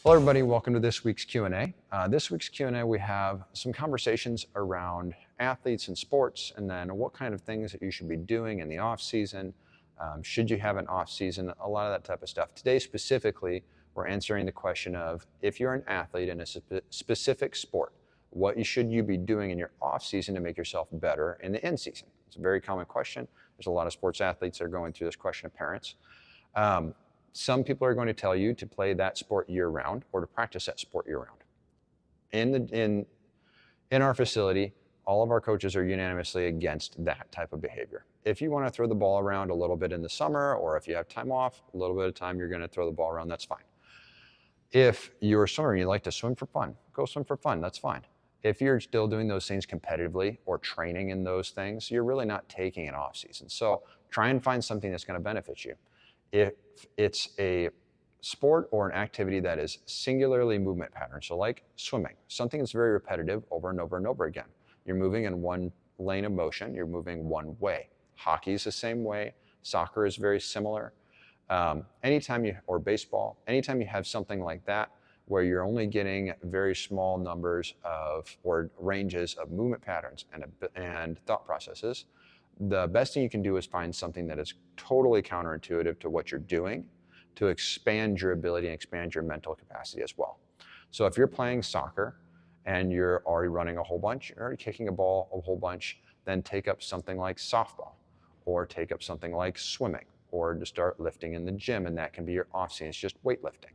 Hello everybody, welcome to this week's Q&A. This week's Q&A we have some conversations around athletes and sports, and then what kind of things that you should be doing in the off season. Should you have an off season? A lot of that type of stuff. Today specifically, we're answering the question of if you're an athlete in a specific sport, what should you be doing in your off season to make yourself better in the in season? It's a very common question. There's a lot of sports athletes that are going through this question of parents. Some people are going to tell you to play that sport year-round or to practice that sport year-round. In our facility, all of our coaches are unanimously against that type of behavior. If you want to throw the ball around a little bit in the summer, or if you have time off, a little bit of time you're going to throw the ball around, that's fine. If you're a swimmer and you like to swim for fun, go swim for fun, that's fine. If you're still doing those things competitively or training in those things, you're really not taking an off season. So try and find something that's going to benefit you. If it's a sport or an activity that is singularly movement pattern, so like swimming, something that's very repetitive over and over and over again. You're moving in one lane of motion, you're moving one way. Hockey is the same way, soccer is very similar. Or baseball, anytime you have something like that where you're only getting very small numbers of or ranges of movement patterns and thought processes, the best thing you can do is find something that is totally counterintuitive to what you're doing to expand your ability and expand your mental capacity as well. So if you're playing soccer and you're already running a whole bunch, you're already kicking a ball a whole bunch, then take up something like softball or take up something like swimming or to start lifting in the gym, and that can be your off season. It's just weightlifting.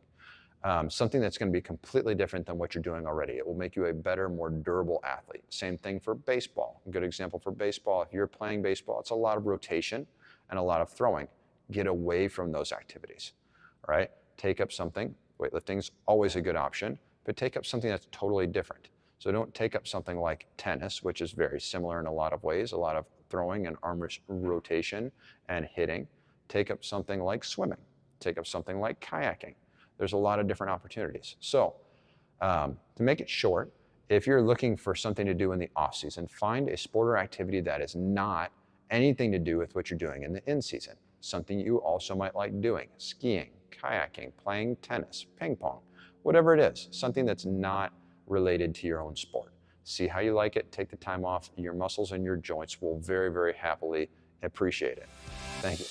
Something that's going to be completely different than what you're doing already. It will make you a better, more durable athlete. Same thing for baseball. A good example for baseball, if you're playing baseball, it's a lot of rotation and a lot of throwing. Get away from those activities, all right? Take up something. Weightlifting is always a good option, but take up something that's totally different. So don't take up something like tennis, which is very similar in a lot of ways, a lot of throwing and arm rotation and hitting. Take up something like swimming. Take up something like kayaking. There's a lot of different opportunities. So to make it short, if you're looking for something to do in the off season, find a sport or activity that is not anything to do with what you're doing in the in season. Something you also might like doing, skiing, kayaking, playing tennis, ping pong, whatever it is, something that's not related to your own sport. See how you like it, take the time off. Your muscles and your joints will very, very happily appreciate it. Thank you.